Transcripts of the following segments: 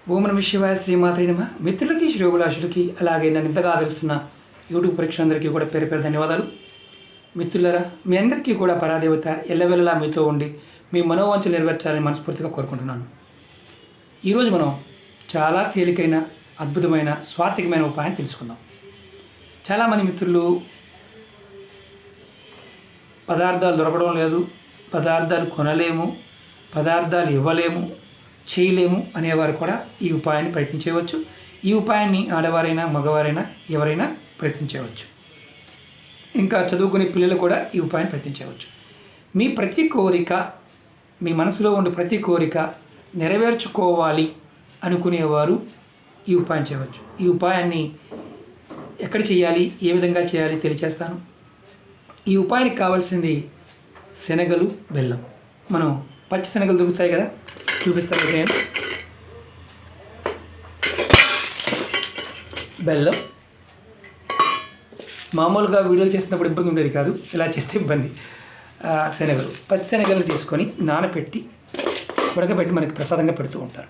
ఓం నమః శివాయ శ్రీమాత్రే నమః. మిత్రులకి శ్రేయోభిలాషులకి అలాగే నన్ను ఇంతగా ఆదరిస్తున్న యూట్యూబ్ ప్రేక్షకులందరికీ కూడా పేరు పేరు ధన్యవాదాలు. మిత్రులారా, మీ అందరికీ కూడా పరాదేవత ఎల్లవెల్లలా మీతో ఉండి మీ మనోవాంఛలు నెరవేర్చాలని మనస్ఫూర్తిగా కోరుకుంటున్నాను. ఈరోజు మనం చాలా తేలికైన అద్భుతమైన స్వాత్వికమైన ఉపాయాన్ని తెలుసుకుందాం. చాలామంది మిత్రులు పదార్థాలు దొరకడం లేదు, పదార్థాలు కొనలేము, పదార్థాలు ఇవ్వలేము, చేయలేము అనేవారు కూడా ఈ ఉపాయాన్ని ప్రయత్నించవచ్చు. ఈ ఉపాయాన్ని ఆడవారైనా మగవారైనా ఎవరైనా ప్రయత్నించవచ్చు. ఇంకా చదువుకునే పిల్లలు కూడా ఈ ఉపాయాన్ని ప్రయత్నించవచ్చు. మీ ప్రతి కోరిక, మీ మనసులో ఉండే ప్రతి కోరిక నెరవేర్చుకోవాలి అనుకునేవారు ఈ ఉపాయం చేయవచ్చు. ఈ ఉపాయాన్ని ఎక్కడ చేయాలి, ఏ విధంగా చేయాలి తెలియచేస్తాను. ఈ ఉపాయానికి కావాల్సింది శనగలు, బెల్లం. మనం పచ్చి శనగలు దొరుకుతాయి కదా, చూపిస్తాను. నేను బెల్లం మామూలుగా వీడియోలు చేస్తున్నప్పుడు ఇబ్బంది ఉండేది కాదు, ఇలా చేస్తే ఇబ్బంది. శనగలు, పచ్చి శనగలు తీసుకొని నానబెట్టి ఉడకబెట్టి మనకి ప్రసాదంగా పెడుతూ ఉంటారు.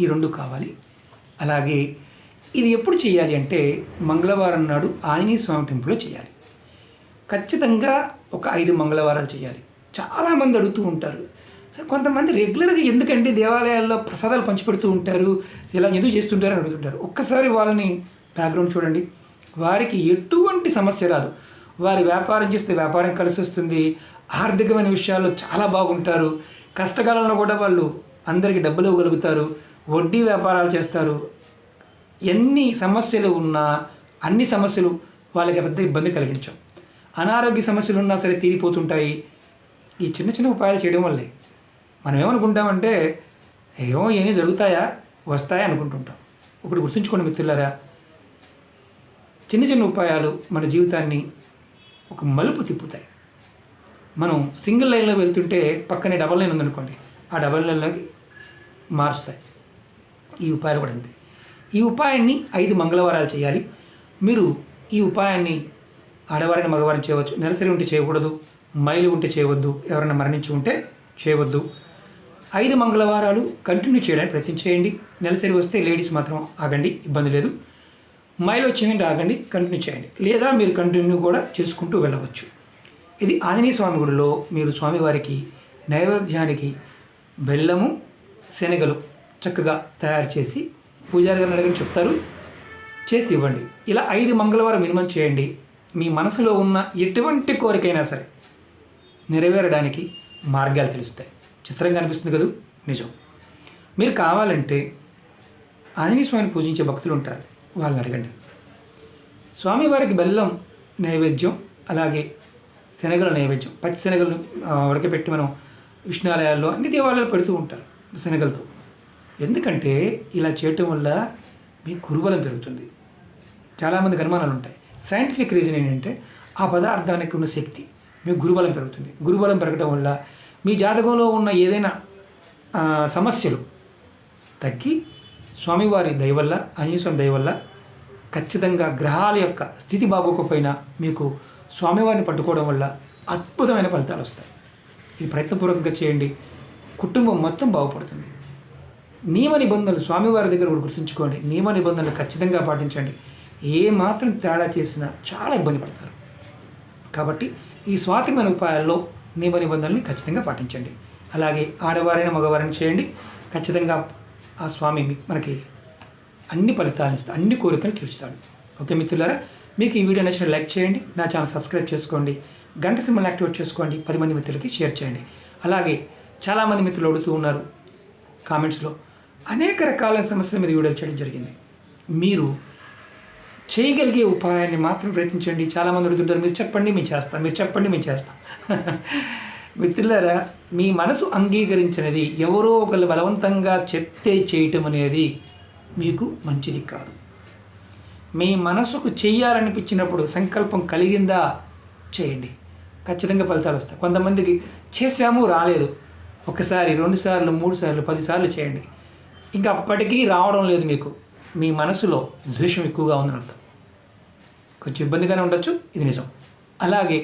ఈ రెండు కావాలి. అలాగే ఇది ఎప్పుడు చేయాలి అంటే మంగళవారం నాడు ఆంజనేయ స్వామి టెంపుల్లో చేయాలి. ఖచ్చితంగా ఒక 5 మంగళవారాలు చేయాలి. చాలామంది అడుగుతూ ఉంటారు, సార్ కొంతమంది రెగ్యులర్గా ఎందుకంటే దేవాలయాల్లో ప్రసాదాలు పంచిపెడుతూ ఉంటారు, ఇలా ఎందుకు చేస్తుంటారు అని అడుగుతుంటారు. ఒక్కసారి వాళ్ళని బ్యాక్గ్రౌండ్ చూడండి. వారికి ఎటువంటి సమస్య రాదు. వారి వ్యాపారం చేస్తే వ్యాపారం కలిసి వస్తుంది, ఆర్థికమైన విషయాల్లో చాలా బాగుంటారు, కష్టకాలంలో కూడా వాళ్ళు అందరికీ డబ్బులు ఇవ్వగలుగుతారు, వడ్డీ వ్యాపారాలు చేస్తారు. ఎన్ని సమస్యలు ఉన్నా అన్ని సమస్యలు వాళ్ళకి పెద్ద ఇబ్బంది కలిగించవు. అనారోగ్య సమస్యలు ఉన్నా సరే తీరిపోతుంటాయి ఈ చిన్న చిన్న ఉపాయాలు చేయడం వల్లే. మనం ఏమనుకుంటామంటే ఏమీ జరుగుతాయా, వస్తాయా అనుకుంటుంటాం. ఒకటి గుర్తుంచుకోండి మిత్రులారా, చిన్న చిన్న ఉపాయాలు మన జీవితాన్ని ఒక మలుపు తిప్పుతాయి. మనం సింగిల్ లైన్లో వెళ్తుంటే పక్కనే డబల్ లైన్ ఉందనుకోండి, ఆ డబల్ లైన్లోకి మారుస్తాయి. ఈ ఉపాయాలు కూడా అంతే. ఈ ఉపాయాన్ని 5 మంగళవారాలు చేయాలి. మీరు ఈ ఉపాయాన్ని ఆడవారిని మగవారిని చేయవచ్చు. నెలసరి ఉంటే చేయకూడదు, మైలు ఉంటే చేయవద్దు, ఎవరైనా మరణించి ఉంటే చేయవద్దు. 5 మంగళవారాలు కంటిన్యూ చేయడానికి ప్రయత్నం చేయండి. నెలసరి వస్తే లేడీస్ మాత్రం ఆగండి, ఇబ్బంది లేదు. మైలు వచ్చిందంటే ఆగండి, కంటిన్యూ చేయండి. లేదా మీరు కంటిన్యూ కూడా చేసుకుంటూ వెళ్ళవచ్చు. ఇది ఆంజనేయ స్వామి గుడిలో మీరు స్వామివారికి నైవేద్యానికి బెల్లము, శనగలు చక్కగా తయారు చేసి పూజారి గారిని అడగని చెప్తారు, చేసి ఇవ్వండి. ఇలా 5 మంగళవారం మినిమం చేయండి. మీ మనసులో ఉన్న ఎటువంటి కోరికైనా సరే నెరవేరడానికి మార్గాలు తెలుస్తాయి. చిత్రంగా అనిపిస్తుంది కదా, నిజం. మీరు కావాలంటే ఆంజనేయ స్వామిని పూజించే భక్తులు ఉంటారు, వాళ్ళని అడగండి. స్వామివారికి బెల్లం నైవేద్యం, అలాగే శనగల నైవేద్యం, పచ్చి శనగలు ఉడకబెట్టి మనం విష్ణాలయాల్లో అన్ని దేవాలయాలు పెడుతూ ఉంటారు శనగలతో. ఎందుకంటే ఇలా చేయటం వల్ల మీ గురుబలం పెరుగుతుంది. చాలామందికి అనుమానాలు ఉంటాయి. సైంటిఫిక్ రీజన్ ఏంటంటే ఆ పదార్థానికి ఉన్న శక్తి, మీ గురుబలం పెరుగుతుంది. గురుబలం పెరగడం వల్ల మీ జాతకంలో ఉన్న ఏదైనా సమస్యలు తగ్గి స్వామివారి దయ వల్ల, ఆంజనేయ స్వామి దయ వల్ల ఖచ్చితంగా గ్రహాల యొక్క స్థితి బాగోకపోయినా మీకు స్వామివారిని పట్టుకోవడం వల్ల అద్భుతమైన ఫలితాలు వస్తాయి. ఇది ప్రయత్నపూర్వకంగా చేయండి, కుటుంబం మొత్తం బాగుపడుతుంది. నియమ నిబంధనలు స్వామివారి దగ్గర కూడా గుర్తుంచుకోండి. నియమ నిబంధనలు ఖచ్చితంగా పాటించండి. ఏ మాత్రం తేడా చేసినా చాలా ఇబ్బంది పడతారు. కాబట్టి ఈ స్వాత్వికమైన ఉపాయాల్లో నియమ నిబంధనల్ని ఖచ్చితంగా పాటించండి. అలాగే ఆడవారైనా మగవారైనా చేయండి. ఖచ్చితంగా ఆ స్వామి మనకి అన్ని ఫలితాలను ఇస్తాడు, అన్ని కోరికలు తీర్చుతాడు. ఓకే మిత్రులారా, మీకు ఈ వీడియో నచ్చిన లైక్ చేయండి, నా ఛానల్ సబ్స్క్రైబ్ చేసుకోండి, గంట సింబల్ యాక్టివేట్ చేసుకోండి, 10 మంది మిత్రులకి షేర్ చేయండి. అలాగే చాలామంది మిత్రులు అడుగుతూ ఉన్నారు కామెంట్స్లో, అనేక రకాలైన సమస్యల మీద వీడియోలు చేయడం జరిగింది. మీరు చేయగలిగే ఉపాయాన్ని మాత్రం ప్రయత్నించండి. చాలామంది అడుగుతుంటారు, మీరు చెప్పండి మేము చేస్తాం, మీరు చెప్పండి మేము చేస్తాం. మిత్రులారా, మీ మనసు అంగీకరించినది ఎవరో ఒకళ్ళు బలవంతంగా చెప్తే చేయటం అనేది మీకు మంచిది కాదు. మీ మనసుకు చెయ్యాలనిపించినప్పుడు సంకల్పం కలిగిందా చేయండి, ఖచ్చితంగా ఫలితాలు వస్తాయి. కొంతమందికి చేసాము రాలేదు, 1 సారి 2 సార్లు 3 సార్లు 10 సార్లు చేయండి, ఇంకా అప్పటికీ రావడం లేదు, మీకు మీ మనసులో ద్వేషం ఎక్కువగా ఉందని అర్థం. కొంచెం ఇబ్బందిగానే ఉండొచ్చు, ఇది నిజం. అలాగే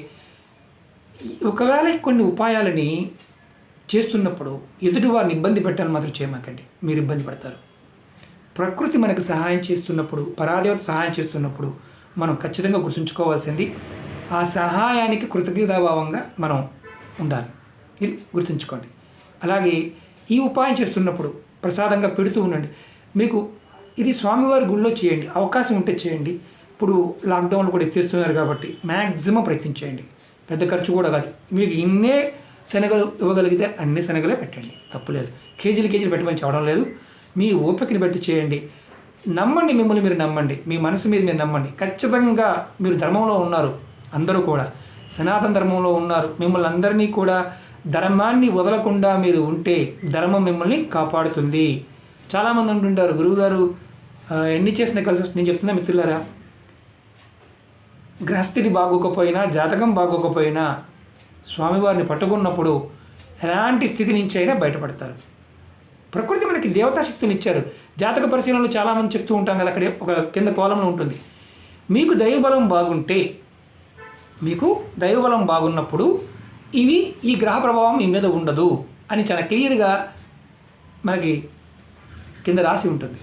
ఒకవేళ కొన్ని ఉపాయాలని చేస్తున్నప్పుడు ఎదుటివారిని ఇబ్బంది పెట్టాలని మాత్రం చేయమాకండి, మీరు ఇబ్బంది పడతారు. ప్రకృతి మనకు సహాయం చేస్తున్నప్పుడు, పరాదేవత సహాయం చేస్తున్నప్పుడు మనం ఖచ్చితంగా గుర్తుంచుకోవాల్సింది ఆ సహాయానికి కృతజ్ఞతాభావంగా మనం ఉండాలి. ఇది గుర్తుంచుకోండి. అలాగే ఈ ఉపాయం చేస్తున్నప్పుడు ప్రసాదంగా పెడుతూ ఉండండి. మీకు ఇది స్వామివారి గుళ్ళో చేయండి, అవకాశం ఉంటే చేయండి. ఇప్పుడు లాక్డౌన్లో కూడా ఎత్తేస్తున్నారు కాబట్టి మ్యాక్సిమం ప్రయత్నించేయండి. పెద్ద ఖర్చు కూడా కాదు. మీకు ఇన్నే శనగలు ఇవ్వగలిగితే అన్ని శనగలే పెట్టండి, తప్పులేదు. కేజీలు పెట్టమని చెప్పడం లేదు. మీ ఓపికని బట్టి చేయండి. నమ్మండి, మిమ్మల్ని మీరు నమ్మండి, మీ మనసు మీద మీరు నమ్మండి. ఖచ్చితంగా మీరు ధర్మంలో ఉన్నారు, అందరూ కూడా సనాతన ధర్మంలో ఉన్నారు. మిమ్మల్ని అందరినీ కూడా ధర్మాన్ని వదలకుండా మీరు ఉంటే ధర్మం మిమ్మల్ని కాపాడుతుంది. చాలామంది అంటుంటారు, గురువుగారు ఎన్ని చేసినా కలిసి వస్తుంది. నేను చెప్తున్నా మిత్రులారా, గ్రహస్థితి బాగోకపోయినా, జాతకం బాగోకపోయినా స్వామివారిని పట్టుకున్నప్పుడు ఎలాంటి స్థితి నుంచి అయినా బయటపడతారు. ప్రకృతి మనకి దేవతా శక్తిని ఇచ్చారు. జాతక పరిశీలనలు చాలామంది చెప్తూ ఉంటాం కదా, అక్కడ ఒక కింద కోలంలో ఉంటుంది. మీకు దైవబలం బాగుంటే, మీకు దైవబలం బాగున్నప్పుడు ఇవి ఈ గ్రహ ప్రభావం మీ మీద ఉండదు అని చాలా క్లియర్గా మనకి కింద రాసి ఉంటుంది.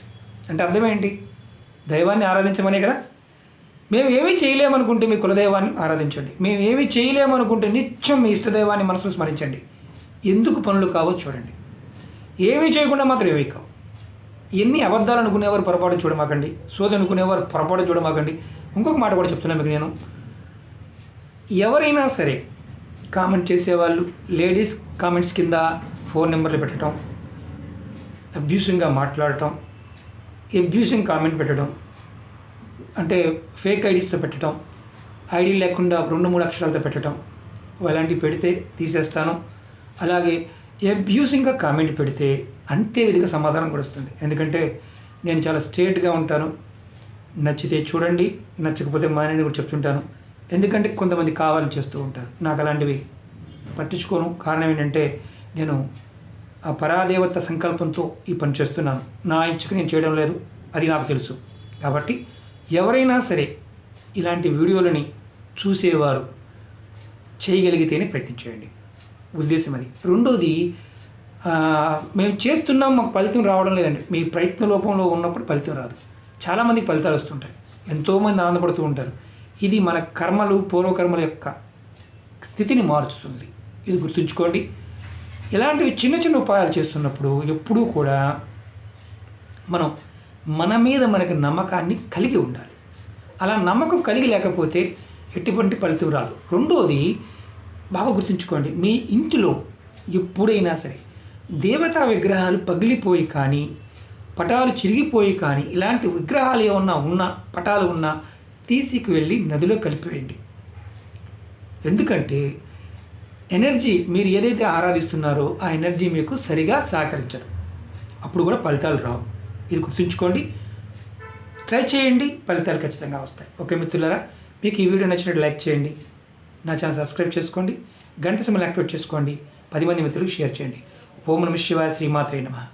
అంటే అర్థమేంటి? దైవాన్ని ఆరాధించమనే కదా. మేము ఏమీ చేయలేమనుకుంటే మీ కులదైవాన్ని ఆరాధించండి. మేము ఏమీ చేయలేమనుకుంటే నిత్యం మీ ఇష్టదైవాన్ని మనసులో స్మరించండి. ఎందుకు పనులు కావో చూడండి. ఏమీ చేయకుండా మాత్రం ఏమీ కావు. ఎన్ని అబద్ధాలు అనుకునేవారు పొరపాటు చూడమాకండి, సోది అనుకునేవారు పొరపాటు చూడమాకండి. ఇంకొక మాట కూడా చెప్తున్నాను మీకు నేను, ఎవరైనా సరే కామెంట్ చేసేవాళ్ళు లేడీస్ కామెంట్స్ కింద ఫోన్ నెంబర్లు పెట్టడం, అబ్యూసింగ్గా మాట్లాడటం, అబ్యూసింగ్ కామెంట్ పెట్టడం, అంటే ఫేక్ ఐడీస్తో పెట్టడం, ఐడి లేకుండా 2-3 అక్షరాలతో పెట్టడం, అలాంటివి పెడితే తీసేస్తాను. అలాగే అబ్యూసింగ్గా కామెంట్ పెడితే అంతే విధిగా సమాధానం కూడా వస్తుంది. ఎందుకంటే నేను చాలా స్ట్రేట్గా ఉంటాను. నచ్చితే చూడండి, నచ్చకపోతే మానేని కూడా చెప్తుంటాను. ఎందుకంటే కొంతమంది కావాలని చేస్తూ ఉంటారు. నాకు అలాంటివి పట్టించుకోను. కారణం ఏంటంటే నేను ఆ పరాదేవత సంకల్పంతో ఈ పని చేస్తున్నాను. నా ఇచ్చుకు నేను చేయడం లేదు, అది నాకు తెలుసు. కాబట్టి ఎవరైనా సరే ఇలాంటి వీడియోలని చూసేవారు చేయగలిగితేనే ప్రయత్నించేయండి, ఉద్దేశం అది. రెండోది, మేము చేస్తున్నాం మాకు ఫలితం రావడం లేదండి. మీ ప్రయత్న లోపంలో ఉన్నప్పుడు ఫలితం రాదు. చాలామందికి ఫలితాలు వస్తుంటాయి, ఎంతోమంది ఆనందపడుతూ ఉంటారు. ఇది మన కర్మలు, పూర్వకర్మల యొక్క స్థితిని మార్చుతుంది. ఇది గుర్తుంచుకోండి. ఇలాంటివి చిన్న చిన్న ఉపాయాలు చేస్తున్నప్పుడు ఎప్పుడూ కూడా మనం మన మీద మనకి నమ్మకాన్ని కలిగి ఉండాలి. అలా నమ్మకం కలిగి లేకపోతే ఎటువంటి ఫలితం రాదు. రెండోది బాగా గుర్తుంచుకోండి, మీ ఇంటిలో ఎప్పుడైనా సరే దేవతా విగ్రహాలు పగిలిపోయి కానీ, పటాలు చిరిగిపోయి కానీ, ఇలాంటి విగ్రహాలు ఏమన్నా పటాలు ఉన్నా తీసుకు వెళ్ళి నదిలో కలిపివేయండి. ఎందుకంటే ఎనర్జీ మీరు ఏదైతే ఆరాధిస్తున్నారో ఆ ఎనర్జీ మీకు సరిగా సహకరించదు, అప్పుడు కూడా ఫలితాలు రావు. ఇది గుర్తుంచుకోండి, ట్రై చేయండి, ఫలితాలు ఖచ్చితంగా వస్తాయి. ఓకే మిత్రులారా, మీకు ఈ వీడియో నచ్చినట్టు లైక్ చేయండి, నా ఛానల్ సబ్స్క్రైబ్ చేసుకోండి, గంట సింబల్ యాక్టివేట్ చేసుకోండి, 10 మంది మిత్రులకు షేర్ చేయండి. ఓం నమః శివాయ, శ్రీమాత్రే నమః.